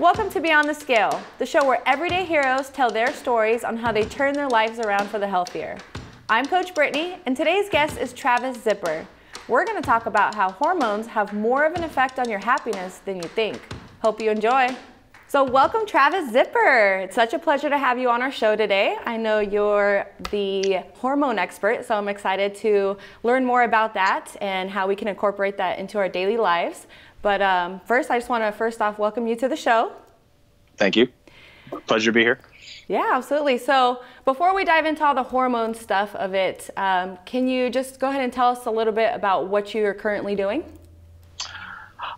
Welcome to Beyond the Scale, the show where everyday heroes tell their stories on how they turn their lives around for the healthier. I'm Coach Brittany, and today's guest is Travis Zipper. We're going to talk about how hormones have more of an effect on your happiness than you think. Hope you enjoy. So welcome, Travis Zipper. It's such a pleasure to have you on our show today. I know you're the hormone expert, so I'm excited to learn more about that and how we can incorporate that into our daily lives. But first, I just want to first off welcome you to the show. Thank you. Pleasure to be here. Yeah, absolutely. So before we dive into all the hormone stuff of it, can you just go ahead and tell us a little bit about what you're currently doing?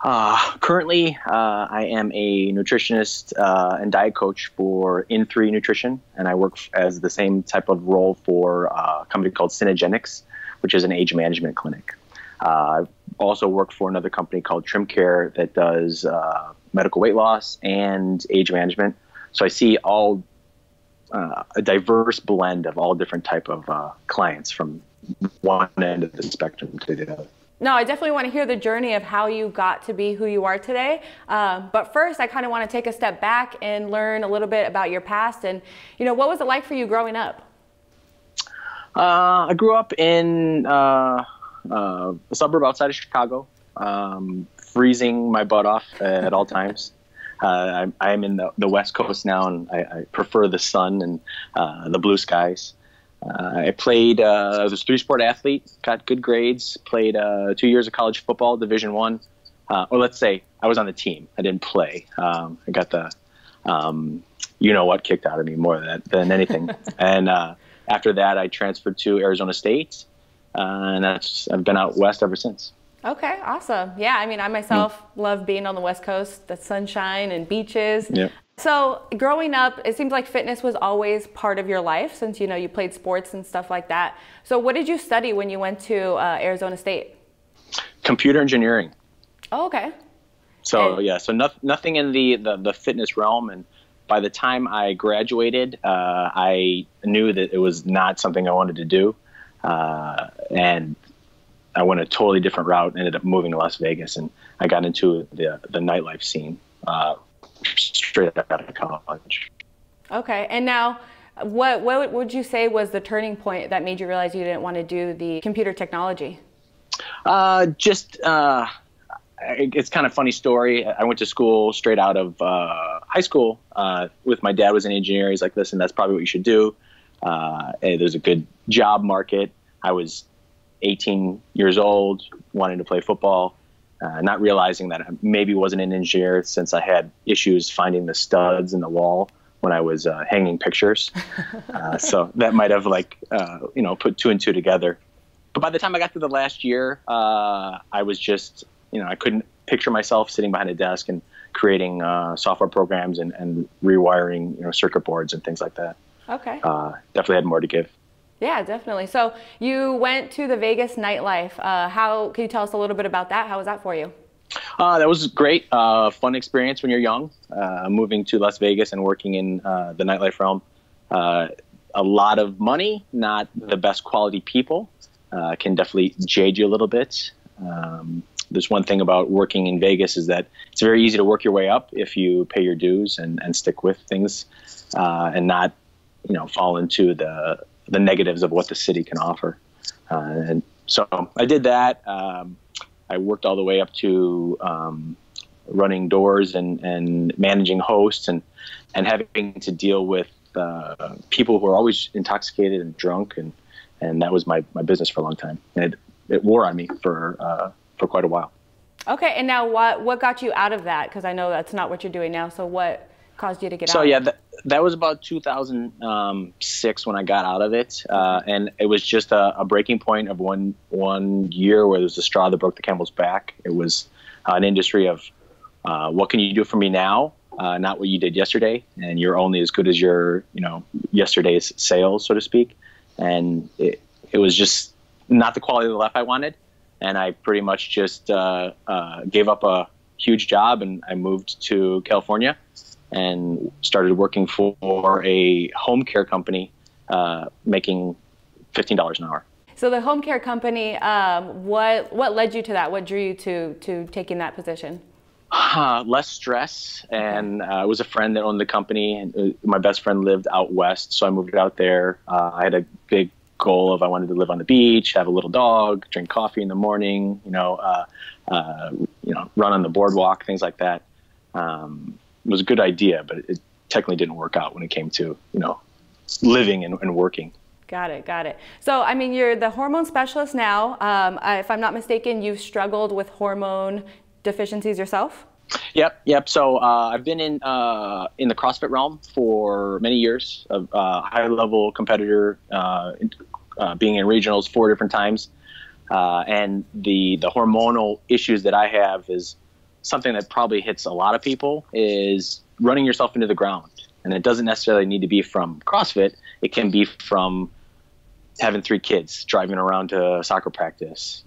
Currently, I am a nutritionist and diet coach for In3 Nutrition, and I work as the same type of role for a company called Synergenics, which is an age management clinic. I also work for another company called Trim Care that does medical weight loss and age management. So I see all a diverse blend of all different type of clients from one end of the spectrum to the other. No, I definitely want to hear the journey of how you got to be who you are today. But first, I kind of want to take a step back and learn a little bit about your past. And, you know, what was it like for you growing up? I grew up in a suburb outside of Chicago, freezing my butt off at all times. I'm in the West Coast now, and I prefer the sun and the blue skies. I played, I was a three-sport athlete, got good grades, played 2 years of college football, Division I. Or let's say I was on the team. I didn't play. I got the you-know-what kicked out of me more than anything. And after that, I transferred to Arizona State, and I've been out west ever since. Okay, awesome. Yeah, I mean, I myself love being on the West Coast, the sunshine and beaches. Yeah. So growing up, it seems like fitness was always part of your life since, you know, you played sports and stuff like that. So what did you study when you went to Arizona State? Computer engineering. Oh, okay. So yeah, so nothing in the fitness realm. And by the time I graduated, I knew that it was not something I wanted to do. And I went a totally different route, ended up moving to Las Vegas, and I got into the nightlife scene straight out of college. Okay, and now what would you say was the turning point that made you realize you didn't want to do the computer technology? It's kind of funny story. I went to school straight out of high school with my dad was an engineer. He's like, listen, that's probably what you should do. There's a good job market. I was 18 years old, wanting to play football, not realizing that I maybe wasn't an engineer since I had issues finding the studs in the wall when I was hanging pictures. So that might have put two and two together. But by the time I got to the last year, I was just, I couldn't picture myself sitting behind a desk and creating software programs and rewiring, circuit boards and things like that. Okay. Definitely had more to give. Yeah, definitely. So you went to the Vegas nightlife. Can you tell us a little bit about that? How was that for you? That was great. Fun experience when you're young, moving to Las Vegas and working in the nightlife realm. A lot of money, not the best quality people, can definitely jade you a little bit. There's one thing about working in Vegas is that it's very easy to work your way up if you pay your dues and stick with things and not, fall into the negatives of what the city can offer. And so I did that. I worked all the way up to running doors and managing hosts and having to deal with people who are always intoxicated and drunk. And that was my business for a long time. And it wore on me for quite a while. Okay. And now what got you out of that? Because I know that's not what you're doing now. So what caused you to get out? So yeah, that was about 2006 when I got out of it, and it was just a breaking point of one year where there was the straw that broke the camel's back. It was an industry of what can you do for me now, not what you did yesterday, and you're only as good as your yesterday's sales, so to speak. And it was just not the quality of the life I wanted, and I pretty much just gave up a huge job and I moved to California and started working for a home care company, making $15 an hour. So the home care company, what led you to that? What drew you to taking that position? Less stress, and it was a friend that owned the company, and my best friend lived out west, so I moved out there. I had a big goal of I wanted to live on the beach, have a little dog, drink coffee in the morning, run on the boardwalk, things like that. It was a good idea, but it technically didn't work out when it came to living and working. Got it, got it. So, I mean, you're the hormone specialist now. If I'm not mistaken, you've struggled with hormone deficiencies yourself? Yep. So I've been in the CrossFit realm for many years. A high-level competitor, being in regionals 4 different times, and the hormonal issues that I have is something that probably hits a lot of people, is running yourself into the ground. And it doesn't necessarily need to be from CrossFit. It can be from having 3 kids, driving around to soccer practice,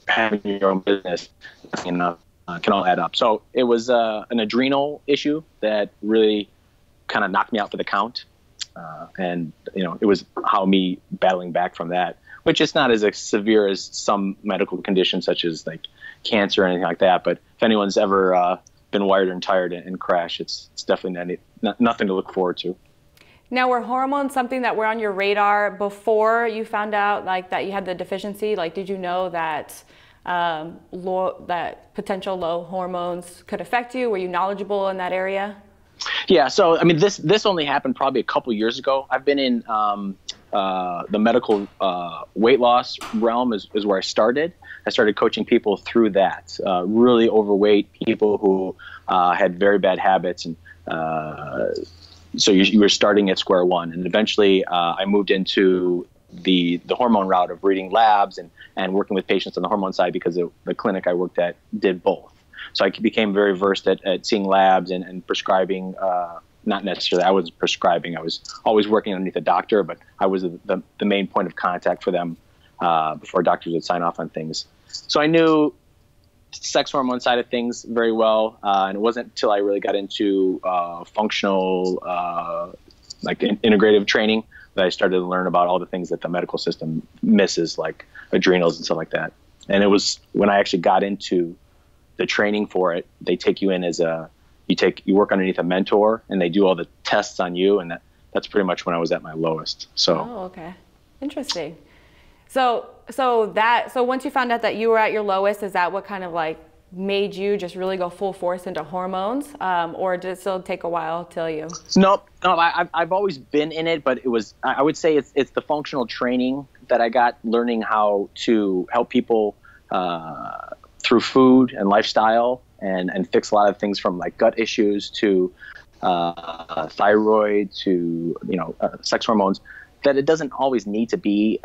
having your own business, can all add up. So it was an adrenal issue that really kind of knocked me out for the count. And it was how me battling back from that, which is not as severe as some medical conditions such as like cancer or anything like that. But if anyone's ever been wired and tired and crashed, it's definitely nothing to look forward to. Now, were hormones something that were on your radar before you found out that you had the deficiency? Like, did you know that that potential low hormones could affect you? Were you knowledgeable in that area? Yeah. So, I mean, this only happened probably a couple years ago. I've been in the medical weight loss realm is where I started. I started coaching people through that, really overweight people who had very bad habits. And so you were starting at square one. And eventually I moved into the hormone route of reading labs and working with patients on the hormone side, because the clinic I worked at did both. So I became very versed at seeing labs and prescribing. Not necessarily I was prescribing. I was always working underneath a doctor, but I was the main point of contact for them before doctors would sign off on things. So I knew sex hormone side of things very well, and it wasn't until I really got into functional, integrative training that I started to learn about all the things that the medical system misses, like adrenals and stuff like that. And it was when I actually got into the training for it. They take you in as you work underneath a mentor, and they do all the tests on you, and that's pretty much when I was at my lowest. So. Oh, okay, interesting. So once you found out that you were at your lowest, is that what kind of made you just really go full force into hormones, or did it still take a while till you? No, I've always been in it, but I would say it's the functional training that I got, learning how to help people through food and lifestyle, and fix a lot of things from gut issues to thyroid to sex hormones, that it doesn't always need to be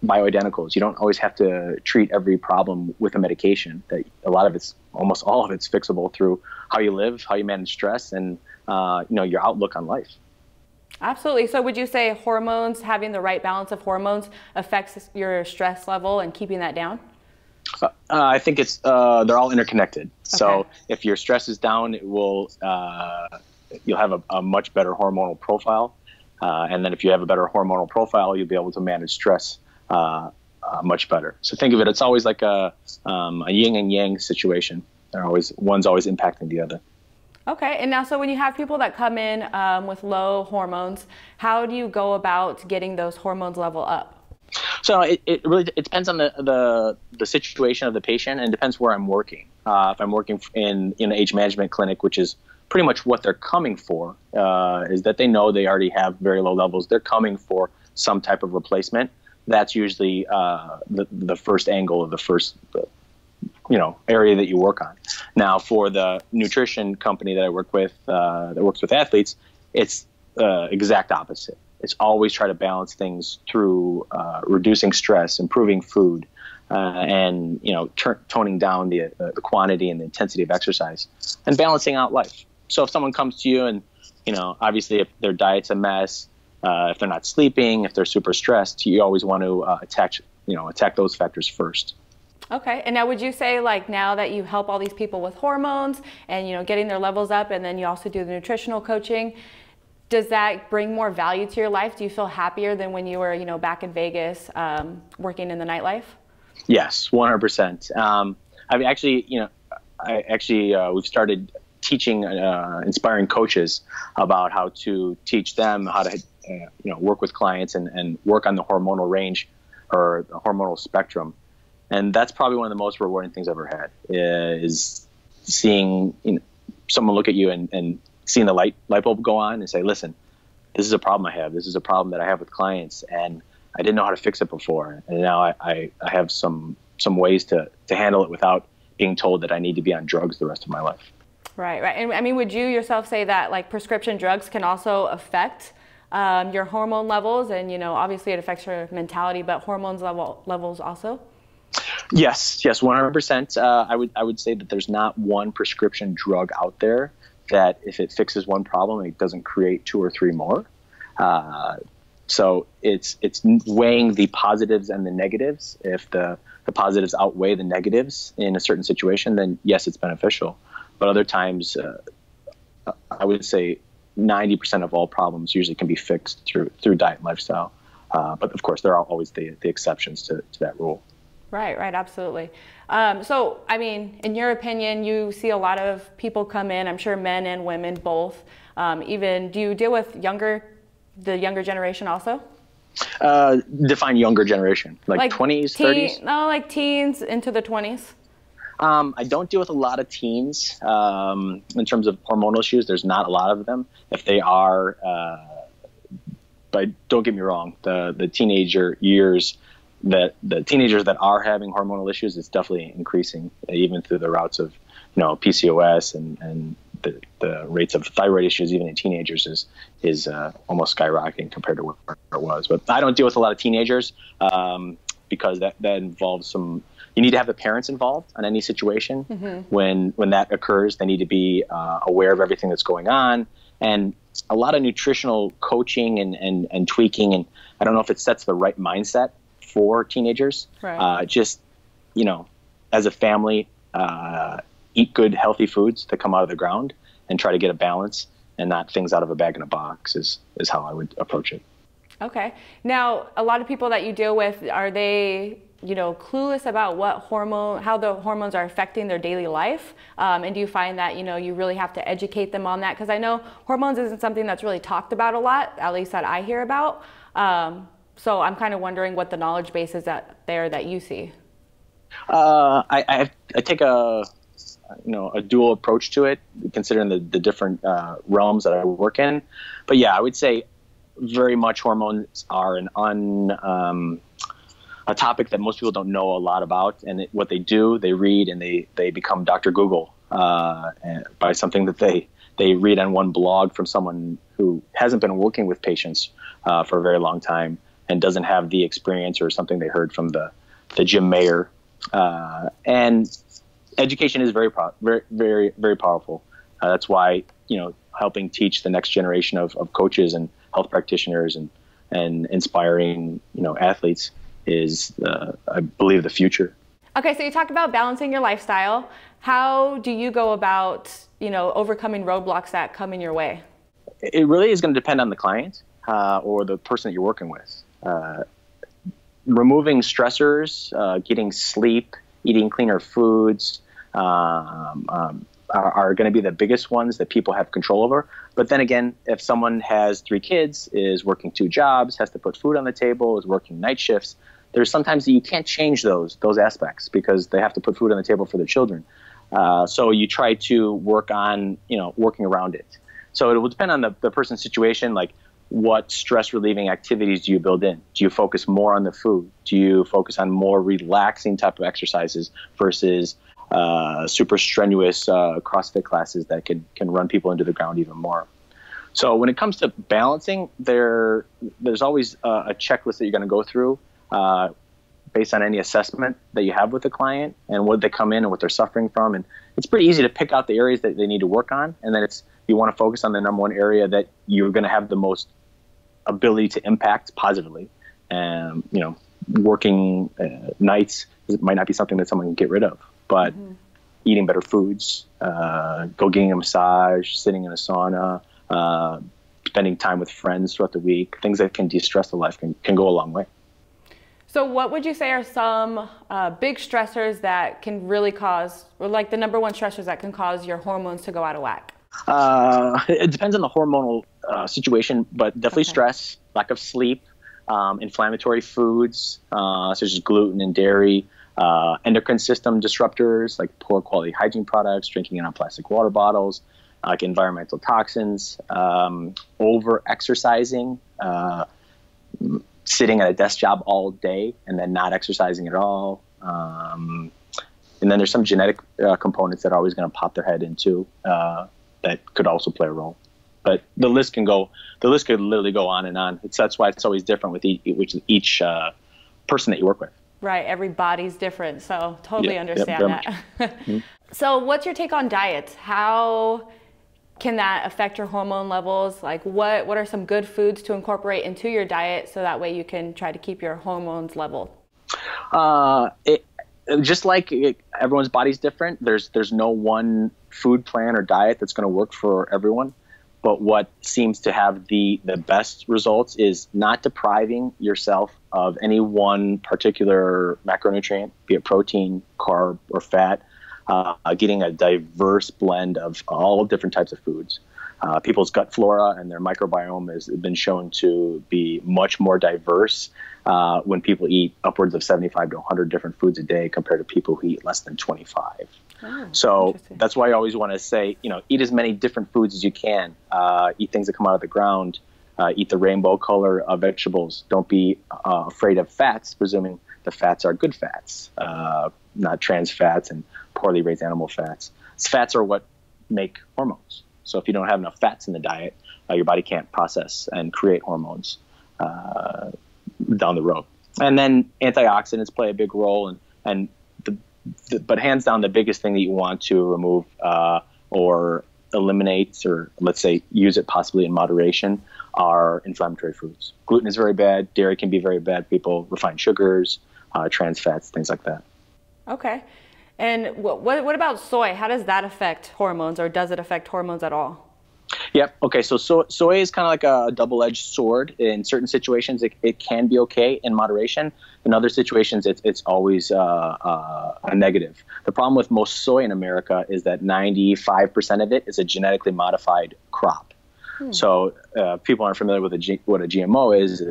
bioidenticals. You don't always have to treat every problem with a medication. That almost all of it's fixable through how you live, how you manage stress, and your outlook on life. Absolutely. So would you say hormones, having the right balance of hormones, affects your stress level and keeping that down? I think they're all interconnected. Okay. So if your stress is down, it will you'll have a much better hormonal profile, and then if you have a better hormonal profile, you'll be able to manage stress much better. So think of it; it's always like a yin and yang situation. One's always impacting the other. Okay, and now so when you have people that come in with low hormones, how do you go about getting those hormones level up? So it really depends on the situation of the patient, and it depends where I'm working. If I'm working in an age management clinic, which is pretty much what they're coming for, is that they know they already have very low levels. They're coming for some type of replacement. That's usually the first angle of the first area that you work on. Now, for the nutrition company that I work with, that works with athletes, it's exact opposite. It's always try to balance things through reducing stress, improving food, and toning down the quantity and the intensity of exercise, and balancing out life. So if someone comes to you and obviously if their diet's a mess, if they're not sleeping, if they're super stressed, you always want to attack those factors first. Okay, and now would you say now that you help all these people with hormones and getting their levels up, and then you also do the nutritional coaching, does that bring more value to your life? Do you feel happier than when you were, back in Vegas, working in the nightlife? Yes, 100%. I've actually, we've started teaching, inspiring coaches about how to teach them how to, work with clients and work on the hormonal range or the hormonal spectrum. And that's probably one of the most rewarding things I've ever had, is seeing someone look at you and seeing the light bulb go on and say, listen, this is a problem I have. This is a problem that I have with clients, and I didn't know how to fix it before. And now I have some ways to handle it without being told that I need to be on drugs the rest of my life. Right. And I mean, would you yourself say that like prescription drugs can also affect your hormone levels? And, obviously it affects your mentality, but hormones levels also? Yes, 100%. I would say that there's not one prescription drug out there that if it fixes one problem, it doesn't create 2 or 3 more. So it's weighing the positives and the negatives. If the positives outweigh the negatives in a certain situation, then yes, it's beneficial. But other times, I would say 90% of all problems usually can be fixed through diet and lifestyle. But of course, there are always the exceptions to that rule. Right, absolutely. So, I mean, in your opinion, you see a lot of people come in, I'm sure men and women both. Even, do you deal with the younger generation also? Define younger generation, like 20s, 30s? No, like teens into the 20s. I don't deal with a lot of teens in terms of hormonal issues. There's not a lot of them. If they are, but don't get me wrong, the teenager years, the teenagers that are having hormonal issues, it's definitely increasing, even through the routes of, PCOS and the rates of thyroid issues, even in teenagers, is almost skyrocketing compared to where it was. But I don't deal with a lot of teenagers because that involves you need to have the parents involved on any situation. Mm-hmm. When that occurs, they need to be aware of everything that's going on, and a lot of nutritional coaching and tweaking. And I don't know if it sets the right mindset for teenagers. Right. As a family, eat good, healthy foods that come out of the ground and try to get a balance, and not things out of a bag in a box is how I would approach it. Okay. Now, a lot of people that you deal with, are they, clueless about how the hormones are affecting their daily life? And do you find that, you really have to educate them on that? Because I know hormones isn't something that's really talked about a lot, at least that I hear about. So I'm kind of wondering what the knowledge base is that you see. I take a dual approach to it, considering the different realms that I work in. But yeah, I would say very much hormones are a topic that most people don't know a lot about. And what they do, they read and they become Dr. Google by something that they read on one blog from someone who hasn't been working with patients for a very long time and doesn't have the experience, or something they heard from the Jim Mayer. And education is very, very, very powerful. That's why, helping teach the next generation of coaches and health practitioners and inspiring, athletes is, I believe, the future. Okay, so you talked about balancing your lifestyle. How do you go about, overcoming roadblocks that come in your way? It really is going to depend on the client or the person that you're working with. Removing stressors, getting sleep, eating cleaner foods are going to be the biggest ones that people have control over. But then again, if someone has 3 kids, is working 2 jobs, has to put food on the table, is working night shifts, there's sometimes that you can't change those aspects because they have to put food on the table for their children. So you try to work on, working around it. So it will depend on the person's situation, like what stress relieving activities do you build in? Do you focus more on the food? Do you focus on more relaxing type of exercises versus super strenuous CrossFit classes that can run people into the ground even more? So when it comes to balancing, there's always a checklist that you're going to go through based on any assessment that you have with the client and what they come in and what they're suffering from. And it's pretty easy to pick out the areas that they need to work on. And then you want to focus on the number one area that you're going to have the most ability to impact positively. And, working nights might not be something that someone can get rid of, but eating better foods, go getting a massage, sitting in a sauna, spending time with friends throughout the week, things that can de-stress the life can go a long way. So what would you say are some big stressors that can really cause, or like the number one stressors that can cause your hormones to go out of whack? It depends on the hormonal situation, but definitely stress, lack of sleep, inflammatory foods such as gluten and dairy, endocrine system disruptors like poor quality hygiene products, drinking in plastic water bottles, like environmental toxins, over exercising, sitting at a desk job all day and then not exercising at all. And then there's some genetic components that are always going to pop their head into that could also play a role. But the list could literally go on and on. That's why it's always different with each person that you work with. Right, every body's different, so totally understand that. So what's your take on diets? How can that affect your hormone levels? Like what are some good foods to incorporate into your diet so that way you can try to keep your hormones level? Just like everyone's body's different, there's no one food plan or diet that's going to work for everyone. But what seems to have the best results is not depriving yourself of any one particular macronutrient, be it protein, carb, or fat, getting a diverse blend of all different types of foods. People's gut flora and their microbiome has been shown to be much more diverse when people eat upwards of 75 to 100 different foods a day compared to people who eat less than 25. Oh, so that's why I always want to say, eat as many different foods as you can. Eat things that come out of the ground. Eat the rainbow color of vegetables. Don't be afraid of fats, presuming the fats are good fats, not trans fats and poorly raised animal fats. Fats are what make hormones. So if you don't have enough fats in the diet, your body can't process and create hormones down the road. And then antioxidants play a big role, but hands down, the biggest thing that you want to remove or eliminate, or let's say use it possibly in moderation, are inflammatory foods. Gluten is very bad. Dairy can be very bad. People, refined sugars, trans fats, things like that. Okay. And what about soy? How does that affect hormones, or does it affect hormones at all? Yep. Okay. So soy is kind of like a double-edged sword. In certain situations, it can be okay in moderation. In other situations, it's always a negative. The problem with most soy in America is that 95% of it is a genetically modified crop. So people aren't familiar with what a GMO is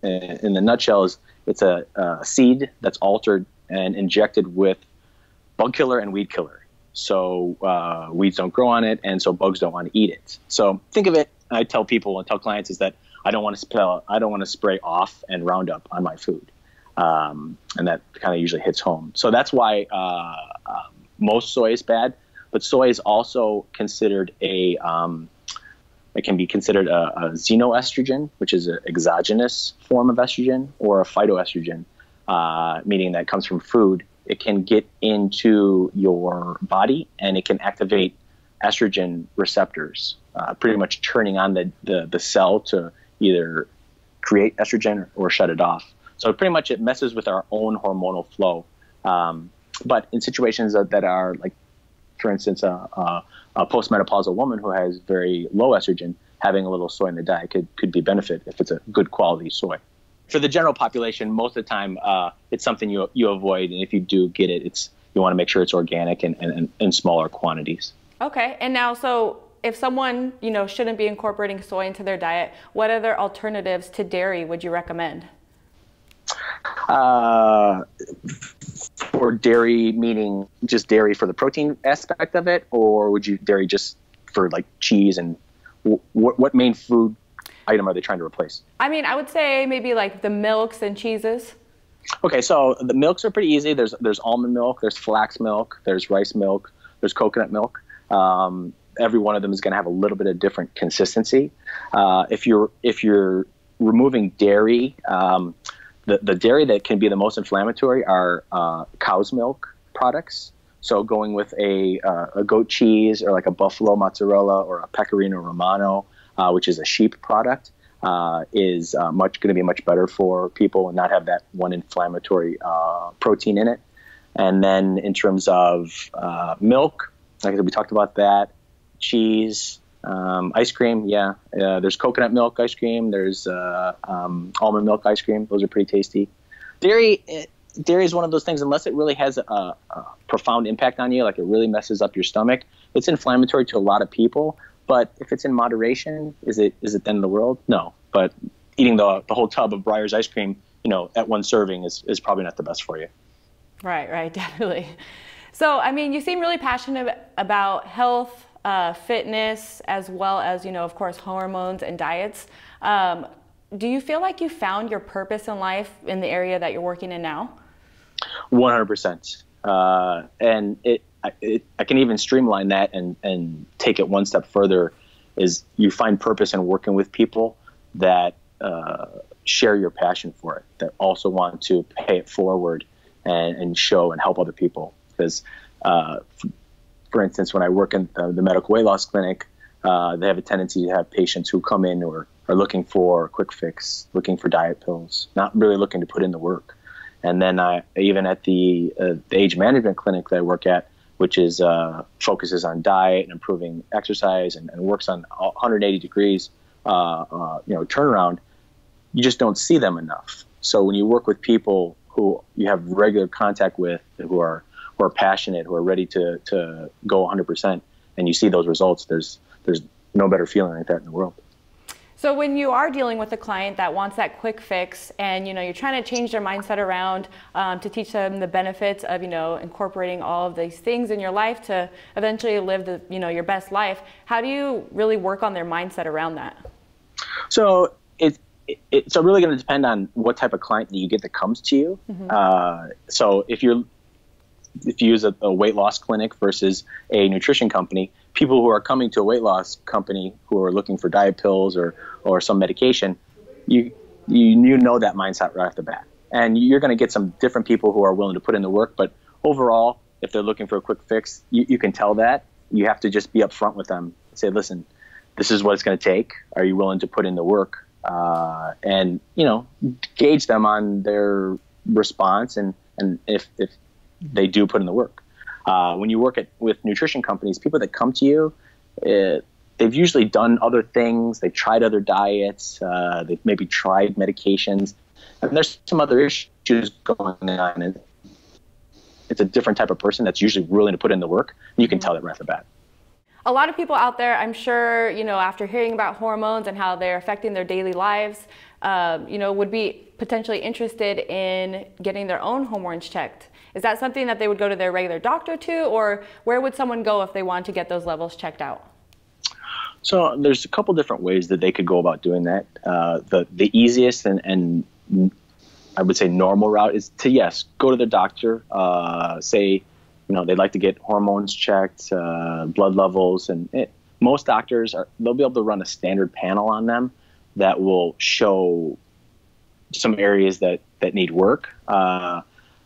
in the nutshell, is it's a seed that's altered and injected with bug killer and weed killer. So weeds don't grow on it, and so bugs don't want to eat it. So think of it, I tell people and tell clients, is that I don't want to spray off and Roundup on my food. And that kind of usually hits home. So that's why most soy is bad, but soy is also considered it can be considered a xenoestrogen, which is an exogenous form of estrogen, or a phytoestrogen, meaning that it comes from food. It can get into your body and it can activate estrogen receptors, pretty much turning on the cell to either create estrogen or shut it off. So pretty much it messes with our own hormonal flow. But in situations that are like, for instance, a postmenopausal woman who has very low estrogen, having a little soy in the diet could be a benefit if it's a good quality soy. For the general population, most of the time, it's something you avoid, and if you do get it, you want to make sure it's organic and in smaller quantities. Okay, and now, so if someone shouldn't be incorporating soy into their diet, what other alternatives to dairy would you recommend? For dairy, meaning just dairy for the protein aspect of it, or would you dairy just for like cheese, and what main food item are they trying to replace? I mean, I would say maybe like the milks and cheeses. Okay, so the milks are pretty easy. There's almond milk, there's flax milk, there's rice milk, there's coconut milk. Every one of them is going to have a little bit of different consistency. If you're removing dairy, the dairy that can be the most inflammatory are cow's milk products. So going with a goat cheese, or like a buffalo mozzarella, or a pecorino romano, which is a sheep product, is going to be much better for people and not have that one inflammatory protein in it. And then in terms of milk, like I said, we talked about that. Cheese, ice cream, there's coconut milk ice cream. There's almond milk ice cream. Those are pretty tasty. Dairy, dairy is one of those things, unless it really has a profound impact on you, like it really messes up your stomach, it's inflammatory to a lot of people. But if it's in moderation, is it the end of the world? No. But eating the whole tub of Breyer's ice cream, at one serving is probably not the best for you. Right, definitely. So, I mean, you seem really passionate about health, fitness, as well as, of course, hormones and diets. Do you feel like you found your purpose in life in the area that you're working in now? 100%. And I can even streamline that and take it one step further, is you find purpose in working with people that share your passion for it, that also want to pay it forward and show and help other people. Because, for instance, when I work in the medical weight loss clinic, they have a tendency to have patients who come in or are looking for a quick fix, looking for diet pills, not really looking to put in the work. And then even at the age management clinic that I work at, which is focuses on diet and improving exercise and works on 180 degrees, turnaround, you just don't see them enough. So when you work with people who you have regular contact with, who are passionate, who are ready to go 100%, and you see those results, there's no better feeling like that in the world. So when you are dealing with a client that wants that quick fix, and you're trying to change their mindset around to teach them the benefits of incorporating all of these things in your life to eventually live your best life, how do you really work on their mindset around that? So it's really going to depend on what type of client that you get that comes to you. Mm-hmm. So if you use a weight loss clinic versus a nutrition company, people who are coming to a weight loss company who are looking for diet pills or some medication, you know that mindset right off the bat. And you're going to get some different people who are willing to put in the work. But overall, if they're looking for a quick fix, you can tell that. You have to just be upfront with them. Say, listen, this is what it's going to take. Are you willing to put in the work? And gauge them on their response and if they do put in the work. When you work with nutrition companies, people that come to you, they've usually done other things. They've tried other diets. They've maybe tried medications. And there's some other issues going on. And it's a different type of person that's usually willing to put in the work. And you can tell that right off the bat. A lot of people out there, I'm sure, after hearing about hormones and how they're affecting their daily lives, would be potentially interested in getting their own hormones checked. Is that something that they would go to their regular doctor to, or where would someone go if they want to get those levels checked out? So there's a couple different ways that they could go about doing that. The easiest and I would say normal route is to, go to the doctor, say, they'd like to get hormones checked, blood levels, and most doctors they'll be able to run a standard panel on them that will show some areas that need work.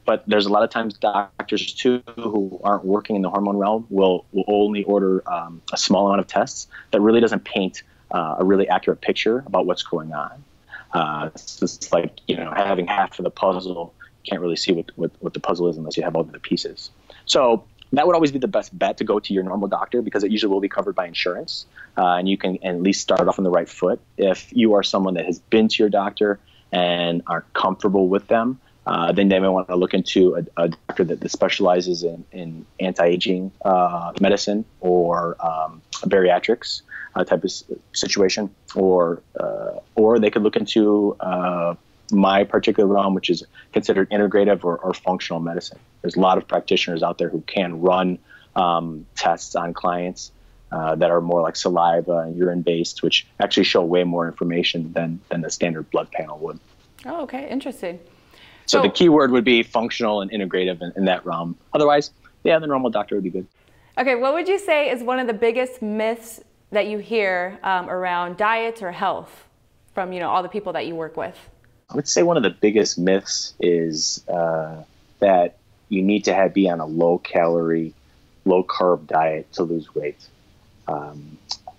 But there's a lot of times doctors too who aren't working in the hormone realm will only order a small amount of tests that really doesn't paint a really accurate picture about what's going on. It's like having half of the puzzle. You can't really see what the puzzle is unless you have all of the pieces. So that would always be the best bet, to go to your normal doctor, because it usually will be covered by insurance, and you can at least start off on the right foot. If you are someone that has been to your doctor and aren't comfortable with them, then they may want to look into a doctor that specializes in anti-aging medicine or bariatrics type of situation, or they could look into my particular realm, which is considered integrative or functional medicine. There's a lot of practitioners out there who can run tests on clients that are more like saliva and urine based, which actually show way more information than the standard blood panel would. Oh, okay, interesting. So the key word would be functional and integrative in that realm. Otherwise, the normal doctor would be good. Okay, what would you say is one of the biggest myths that you hear around diets or health from all the people that you work with? I would say one of the biggest myths is that you need to be on a low-calorie, low-carb diet to lose weight. I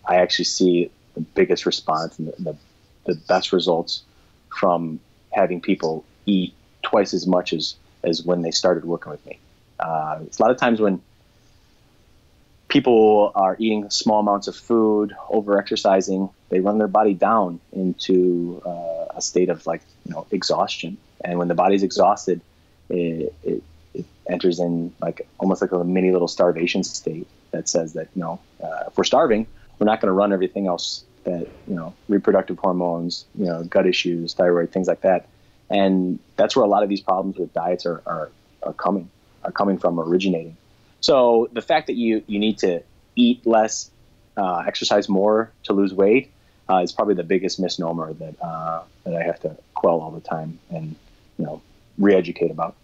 actually see the biggest response and the best results from having people eat twice as much as when they started working with me. It's a lot of times when people are eating small amounts of food, over-exercising, they run their body down into a state of exhaustion. And when the body's exhausted, it enters in almost like a mini little starvation state that says that, if we're starving, we're not going to run everything else that, reproductive hormones, gut issues, thyroid, things like that. And that's where a lot of these problems with diets are coming from, originating. So the fact that you need to eat less, exercise more to lose weight is probably the biggest misnomer that I have to quell all the time and re-educate about.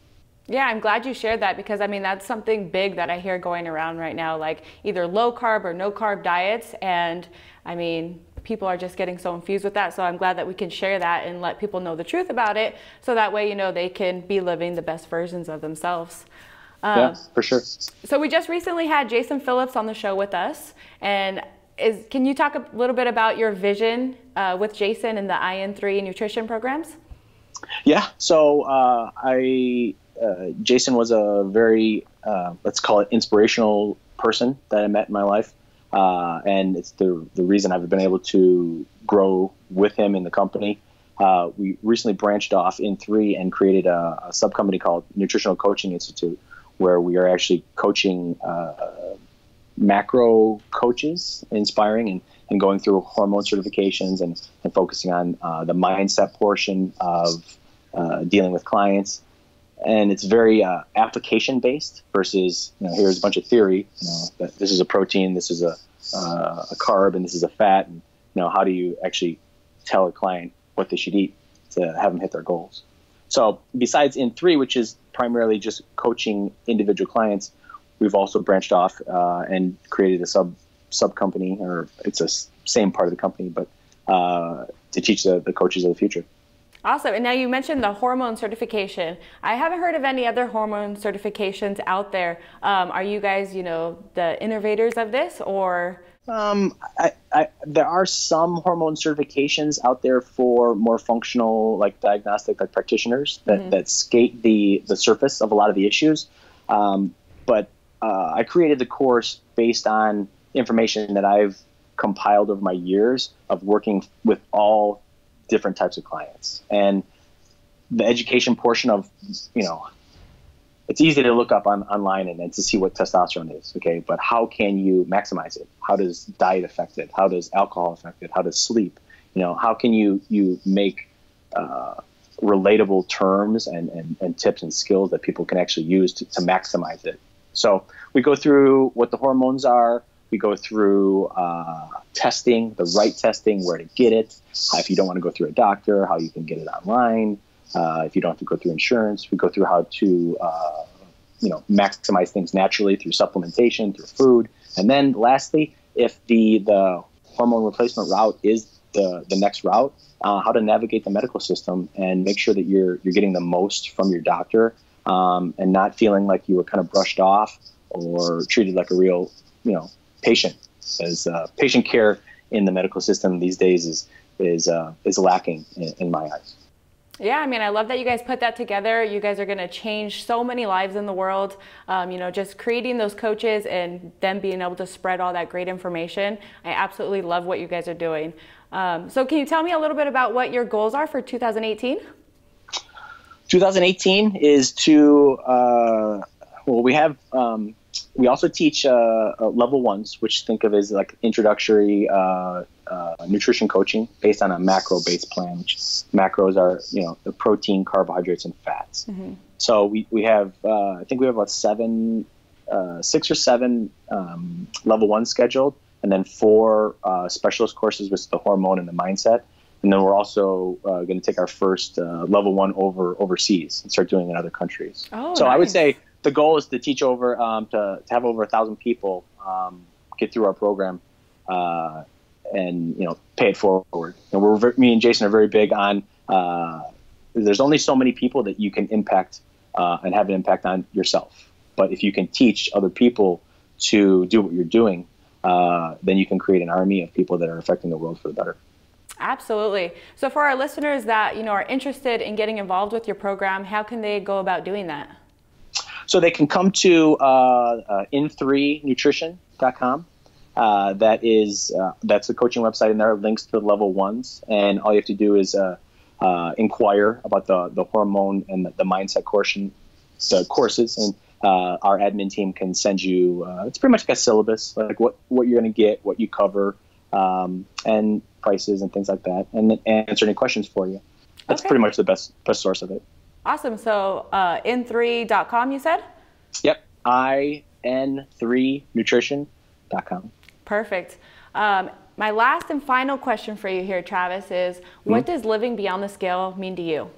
Yeah, I'm glad you shared that, because I mean that's something big that I hear going around right now, like either low carb or no carb diets, and I mean people are just getting so infused with that. So I'm glad that we can share that and let people know the truth about it, so that way they can be living the best versions of themselves. Yeah, for sure. So we just recently had Jason Phillips on the show with us, and can you talk a little bit about your vision with Jason and the IN3 nutrition programs? Yeah, so Jason was a very, let's call it inspirational person that I met in my life. And it's the reason I've been able to grow with him in the company. We recently branched off in 3 and created a sub-company called Nutritional Coaching Institute, where we are actually coaching macro coaches, inspiring and going through hormone certifications and focusing on the mindset portion of dealing with clients. And it's very application based versus, here's a bunch of theory, that this is a protein, this is a carb, and this is a fat. And, how do you actually tell a client what they should eat to have them hit their goals? So besides In3, which is primarily just coaching individual clients, we've also branched off and created a sub company, or it's a same part of the company, but to teach the coaches of the future. Awesome. And now you mentioned the hormone certification. I haven't heard of any other hormone certifications out there. Are you guys, the innovators of this, or? There are some hormone certifications out there for more functional, diagnostic, practitioners that skate the surface of a lot of the issues. But I created the course based on information that I've compiled over my years of working with all different types of clients. And the education portion of, it's easy to look up online and to see what testosterone is, okay? But how can you maximize it? How does diet affect it? How does alcohol affect it? How does sleep? How can you make relatable terms and tips and skills that people can actually use to maximize it? So we go through what the hormones are. We go through testing, the right testing, where to get it. If you don't want to go through a doctor, how you can get it online. If you don't have to go through insurance, we go through how to, maximize things naturally through supplementation, through food. And then lastly, if the hormone replacement route is the next route, how to navigate the medical system and make sure that you're getting the most from your doctor, and not feeling like you were kind of brushed off or treated like a real, patient. As patient care in the medical system these days is lacking in my eyes. Yeah, I mean, I love that you guys put that together. You guys are going to change so many lives in the world. Just creating those coaches and them being able to spread all that great information. I absolutely love what you guys are doing. So can you tell me a little bit about what your goals are for 2018? 2018 is to, we also teach level 1s, which think of as introductory nutrition coaching based on a macro-based plan, which macros are, the protein, carbohydrates, and fats. Mm-hmm. So we have, I think we have about 6 or 7 level 1 scheduled, and then 4 specialist courses with the hormone and the mindset. And then we're also going to take our first level 1 overseas and start doing it in other countries. Oh, so nice. I would say the goal is to teach over, to have over 1,000 people get through our program and pay it forward. And me and Jason are very big on. There's only so many people that you can impact and have an impact on yourself. But if you can teach other people to do what you're doing, then you can create an army of people that are affecting the world for the better. Absolutely. So for our listeners that are interested in getting involved with your program, how can they go about doing that? So they can come to in3nutrition.com. That's the coaching website, and there are links to the level ones. And all you have to do is inquire about the hormone and the mindset courses, and our admin team can send you. It's pretty much like a syllabus, like what you're going to get, what you cover, and prices and things like that, and answer any questions for you. That's pretty much the best source of it. Awesome. So in3.com, you said? Yep. in3nutrition.com. Perfect. My last and final question for you here, Travis, is what does living beyond the scale mean to you?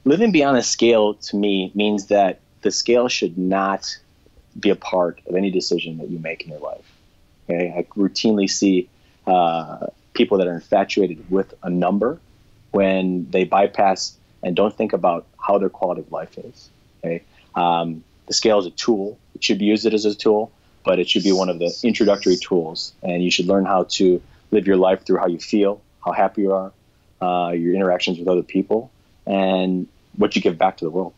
Living beyond the scale to me means that the scale should not be a part of any decision that you make in your life. Okay? I routinely see people that are infatuated with a number when they bypass and don't think about how their quality of life is. Okay? The scale is a tool. It should be used as a tool, but it should be one of the introductory tools. And you should learn how to live your life through how you feel, how happy you are, your interactions with other people, and what you give back to the world.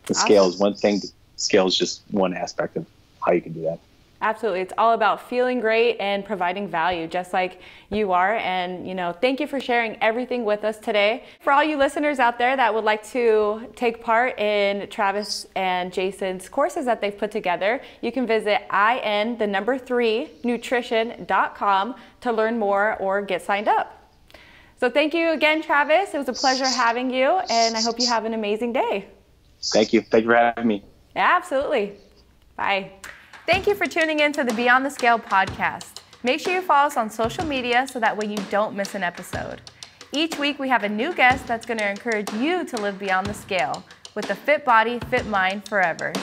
The scale is one thing. The scale is just one aspect of how you can do that. Absolutely. It's all about feeling great and providing value, just like you are. And, thank you for sharing everything with us today. For all you listeners out there that would like to take part in Travis and Jason's courses that they've put together, you can visit in3nutrition.com to learn more or get signed up. So thank you again, Travis. It was a pleasure having you, and I hope you have an amazing day. Thank you. Thank you for having me. Yeah, absolutely. Bye. Thank you for tuning in to the Beyond the Scale podcast. Make sure you follow us on social media so that way you don't miss an episode. Each week we have a new guest that's going to encourage you to live beyond the scale with a fit body, fit mind forever.